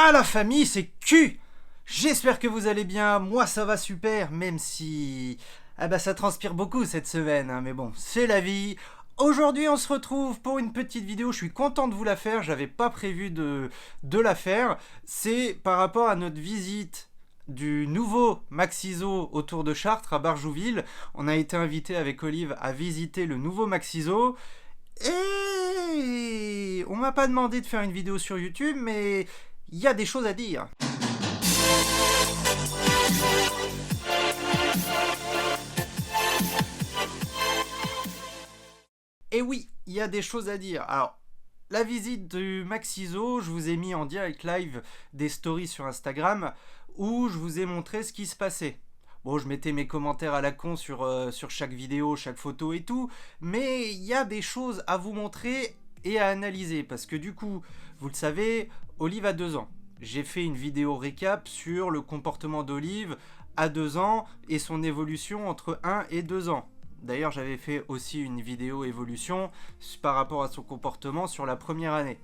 Ah la famille, c'est Q. J'espère que vous allez bien, moi ça va super, même si... Ah bah ça transpire beaucoup cette semaine, hein, mais bon, c'est la vie. Aujourd'hui on se retrouve pour une petite vidéo, je suis content de vous la faire, j'avais pas prévu de la faire. C'est par rapport à notre visite du nouveau Maxiso autour de Chartres, à Barjouville. On a été invité avec Olive à visiter le nouveau Maxiso. Et on m'a pas demandé de faire une vidéo sur YouTube, mais il y a des choses à dire. Et oui, il y a des choses à dire. Alors, la visite du Maxiso, je vous ai mis en direct live des stories sur Instagram où je vous ai montré ce qui se passait. Bon, je mettais mes commentaires à la con sur chaque vidéo, chaque photo et tout, mais il y a des choses à vous montrer et à analyser, parce que du coup, vous le savez, Olive a 2 ans. J'ai fait une vidéo récap sur le comportement d'Olive à 2 ans et son évolution entre 1 et 2 ans. D'ailleurs, j'avais fait aussi une vidéo évolution par rapport à son comportement sur la première année.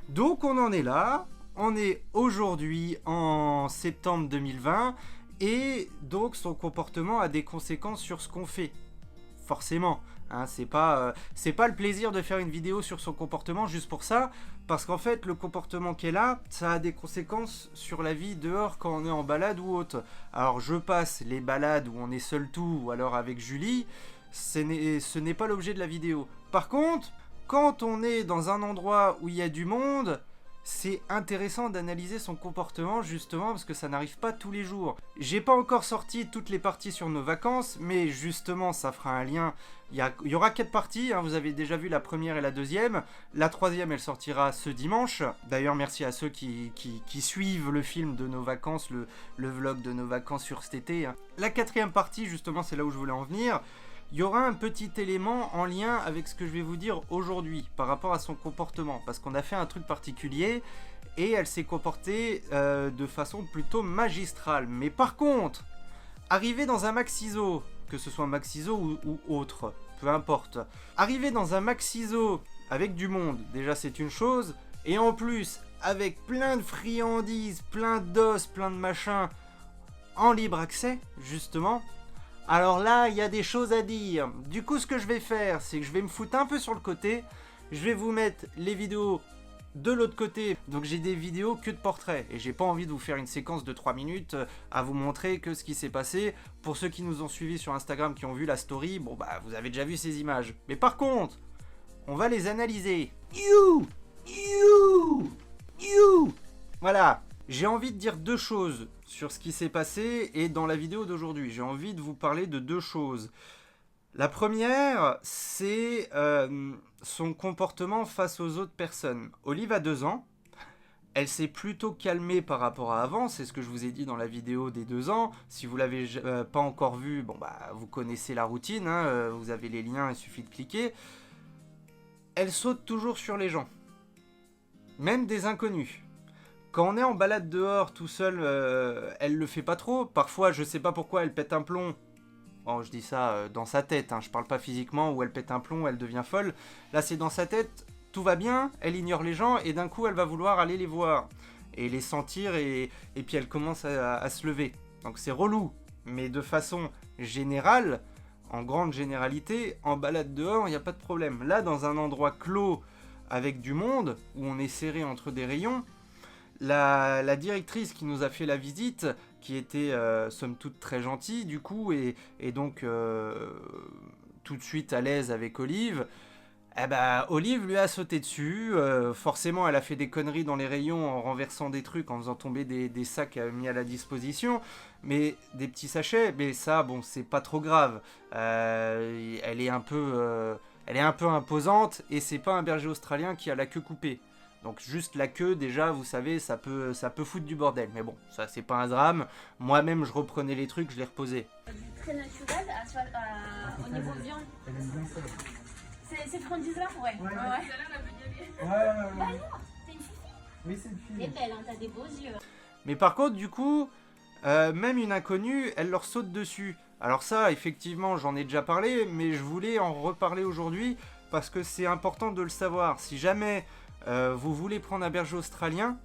Donc on en est là, on est aujourd'hui en septembre 2020, et donc son comportement a des conséquences sur ce qu'on fait. Forcément, hein, c'est pas le plaisir de faire une vidéo sur son comportement juste pour ça, parce qu'en fait le comportement qu'elle a, ça a des conséquences sur la vie dehors quand on est en balade ou autre. Alors je passe les balades où on est seul tout, ou alors avec Julie, ce n'est pas l'objet de la vidéo. Par contre, quand on est dans un endroit où il y a du monde, c'est intéressant d'analyser son comportement, justement parce que ça n'arrive pas tous les jours. J'ai pas encore sorti toutes les parties sur nos vacances, mais justement ça fera un lien. Il y aura 4 parties, hein, vous avez déjà vu la première et la deuxième. La troisième, elle sortira ce dimanche. D'ailleurs, merci à ceux qui suivent le film de nos vacances, le vlog de nos vacances sur cet été. Hein. La 4e partie, justement, c'est là où je voulais en venir. Il y aura un petit élément en lien avec ce que je vais vous dire aujourd'hui par rapport à son comportement, parce qu'on a fait un truc particulier et elle s'est comportée de façon plutôt magistrale. Mais par contre, arriver dans un Maxiso, que ce soit Maxiso ou autre, peu importe, arriver dans un Maxiso avec du monde, déjà c'est une chose, et en plus avec plein de friandises, plein d'os, plein de machins, en libre accès justement, alors là, il y a des choses à dire. Du coup, ce que je vais faire, c'est que je vais me foutre un peu sur le côté. Je vais vous mettre les vidéos de l'autre côté. Donc j'ai des vidéos que de portraits. Et j'ai pas envie de vous faire une séquence de 3 minutes à vous montrer que ce qui s'est passé. Pour ceux qui nous ont suivis sur Instagram, qui ont vu la story, bon bah vous avez déjà vu ces images. Mais par contre, on va les analyser. Voilà. J'ai envie de dire 2 choses sur ce qui s'est passé et dans la vidéo d'aujourd'hui. J'ai envie de vous parler de 2 choses. La première, c'est son comportement face aux autres personnes. Olive a 2 ans. Elle s'est plutôt calmée par rapport à avant. C'est ce que je vous ai dit dans la vidéo des 2 ans. Si vous ne l'avez pas encore vu, bon bah, vous connaissez la routine. Hein, vous avez les liens, il suffit de cliquer. Elle saute toujours sur les gens. Même des inconnus. Quand on est en balade dehors tout seul, elle le fait pas trop. Parfois, je sais pas pourquoi, elle pète un plomb. Bon, je dis ça dans sa tête, hein, je parle pas physiquement, où elle pète un plomb, elle devient folle. Là, c'est dans sa tête, tout va bien, elle ignore les gens, et d'un coup, elle va vouloir aller les voir. Et les sentir, et puis elle commence à se lever. Donc c'est relou. Mais de façon générale, en grande généralité, en balade dehors, il n'y a pas de problème. Là, dans un endroit clos, avec du monde, où on est serré entre des rayons, la directrice qui nous a fait la visite, qui était somme toute très gentille du coup, et donc tout de suite à l'aise avec Olive, eh ben, Olive lui a sauté dessus, forcément elle a fait des conneries dans les rayons en renversant des trucs, en faisant tomber des sacs mis à la disposition, mais des petits sachets, mais ça bon c'est pas trop grave, elle est un peu imposante, et c'est pas un berger australien qui a la queue coupée. Donc juste la queue, déjà, vous savez, ça peut foutre du bordel. Mais bon, ça c'est pas un drame. Moi-même, je reprenais les trucs, je les reposais. Très naturel au niveau viande. Ces friandises-là, ouais. Ouais. Bah alors, t'es une fille. Oui, c'est une fille. T'es belle, hein, t'as des beaux yeux. Mais par contre, du coup, même une inconnue, elle leur saute dessus. Alors ça, effectivement, j'en ai déjà parlé, mais je voulais en reparler aujourd'hui parce que c'est important de le savoir. Si jamais vous voulez prendre un berger australien,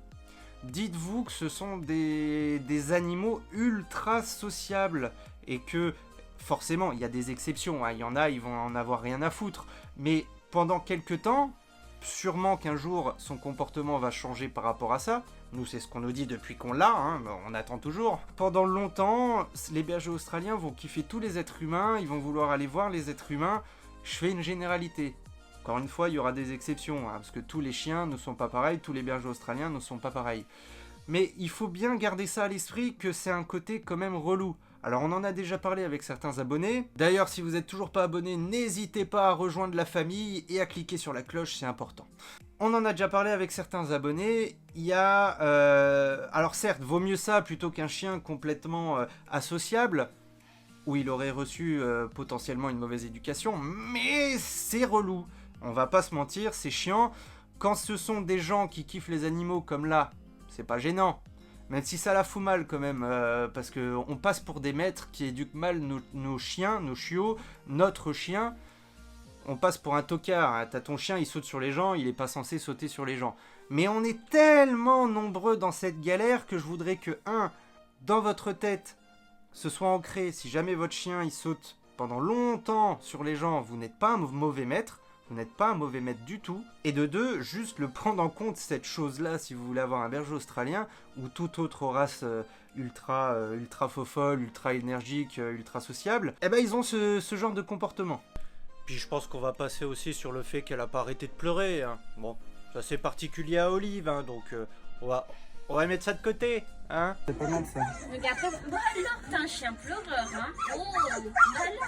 dites-vous que ce sont des animaux ultra sociables et que forcément il y a des exceptions, hein. Il y en a, ils vont en avoir rien à foutre, mais pendant quelques temps, sûrement qu'un jour son comportement va changer par rapport à ça. Nous, c'est ce qu'on nous dit depuis qu'on l'a, hein, on attend toujours. Pendant longtemps, les bergers australiens vont kiffer tous les êtres humains, ils vont vouloir aller voir les êtres humains. Je fais une généralité. Encore une fois, il y aura des exceptions, hein, parce que tous les chiens ne sont pas pareils, tous les bergers australiens ne sont pas pareils. Mais il faut bien garder ça à l'esprit que c'est un côté quand même relou. Alors on en a déjà parlé avec certains abonnés. D'ailleurs, si vous n'êtes toujours pas abonné, n'hésitez pas à rejoindre la famille et à cliquer sur la cloche, c'est important. On en a déjà parlé avec certains abonnés. Il y a... alors certes, vaut mieux ça plutôt qu'un chien complètement associable, où il aurait reçu potentiellement une mauvaise éducation, mais c'est relou. On va pas se mentir, c'est chiant. Quand ce sont des gens qui kiffent les animaux comme là, c'est pas gênant. Même si ça la fout mal quand même, parce qu'on passe pour des maîtres qui éduquent mal nos chiens, nos chiots, notre chien. On passe pour un tocard, hein. T'as ton chien, il saute sur les gens, il est pas censé sauter sur les gens. Mais on est tellement nombreux dans cette galère que je voudrais que, dans votre tête, ce soit ancré. Si jamais votre chien, il saute pendant longtemps sur les gens, vous n'êtes pas un mauvais maître. Vous n'êtes pas un mauvais maître du tout. Et de deux, juste le prendre en compte cette chose-là si vous voulez avoir un berger australien ou toute autre race ultra fofolle, ultra énergique, ultra sociable, eh ben ils ont ce genre de comportement. Puis je pense qu'on va passer aussi sur le fait qu'elle a pas arrêté de pleurer, hein. Bon, ça c'est particulier à Olive, hein, donc on va mettre ça de côté, hein. C'est pas mal ça. Regarde, alors t'es un chien pleureur, hein. Oh,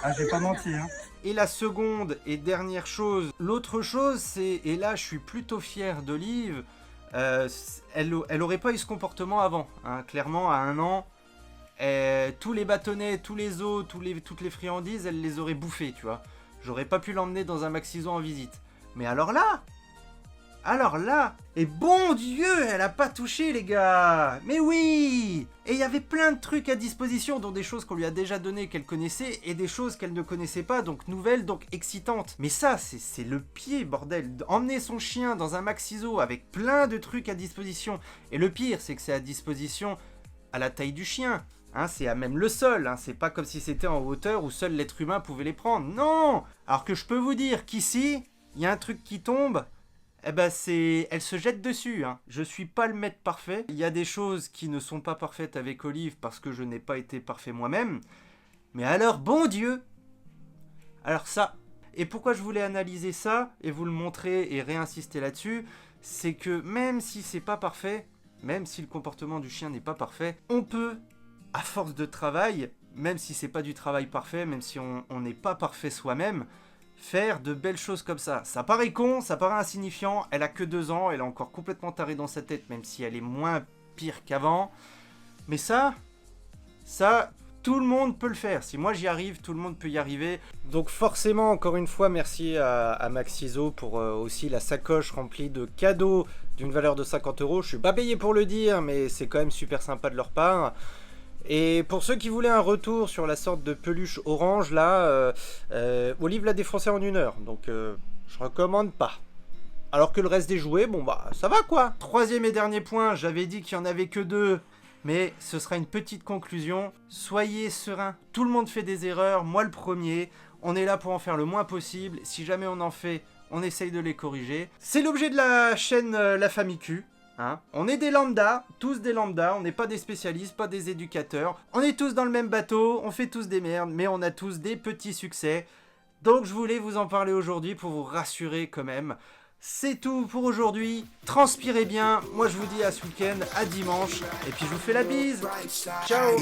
ah, j'ai pas menti, hein. Et la seconde et dernière chose, l'autre chose, c'est, et là je suis plutôt fier d'Olive, elle aurait pas eu ce comportement avant, hein. Clairement, à 1 an, tous les bâtonnets, tous les os, toutes les friandises, elle les aurait bouffés, tu vois. J'aurais pas pu l'emmener dans un Maxi-Zoo en visite. Mais alors là, et bon Dieu, elle a pas touché les gars. Mais oui. Et il y avait plein de trucs à disposition, dont des choses qu'on lui a déjà données, qu'elle connaissait, et des choses qu'elle ne connaissait pas, donc nouvelles, donc excitantes. Mais ça, c'est le pied, bordel. Emmener son chien dans un Maxi-Zoo avec plein de trucs à disposition. Et le pire, c'est que c'est à disposition à la taille du chien. Hein, c'est à même le sol, hein. C'est pas comme si c'était en hauteur où seul l'être humain pouvait les prendre. Non. Alors que je peux vous dire qu'ici, il y a un truc qui tombe, eh ben elle se jette dessus, hein. Je suis pas le maître parfait. Il y a des choses qui ne sont pas parfaites avec Olive parce que je n'ai pas été parfait moi-même. Mais alors, bon Dieu. Alors ça. Et pourquoi je voulais analyser ça et vous le montrer et réinsister là-dessus, c'est que même si c'est pas parfait, même si le comportement du chien n'est pas parfait, on peut, à force de travail, même si c'est pas du travail parfait, même si on n'est pas parfait soi-même, faire de belles choses comme ça. Ça paraît con, ça paraît insignifiant, elle a que 2 ans, elle est encore complètement tarée dans sa tête, même si elle est moins pire qu'avant. Mais ça, tout le monde peut le faire. Si moi j'y arrive, tout le monde peut y arriver. Donc forcément, encore une fois, merci à Maxi-Zoo pour aussi la sacoche remplie de cadeaux d'une valeur de 50 €. Je suis pas payé pour le dire, mais c'est quand même super sympa de leur part. Et pour ceux qui voulaient un retour sur la sorte de peluche orange, là, Olive l'a défoncé en 1 heure, donc je recommande pas. Alors que le reste des jouets, bon bah ça va quoi. Troisième et dernier point, j'avais dit qu'il n'y en avait que 2, mais ce sera une petite conclusion. Soyez serein, tout le monde fait des erreurs, moi le premier, on est là pour en faire le moins possible, si jamais on en fait, on essaye de les corriger. C'est l'objet de la chaîne La Famille Q. Hein, on est des lambdas, tous des lambdas, on n'est pas des spécialistes, pas des éducateurs. On est tous dans le même bateau, on fait tous des merdes, mais on a tous des petits succès. Donc je voulais vous en parler aujourd'hui pour vous rassurer quand même. C'est tout pour aujourd'hui, transpirez bien, moi je vous dis à ce week-end, à dimanche, et puis je vous fais la bise. Ciao.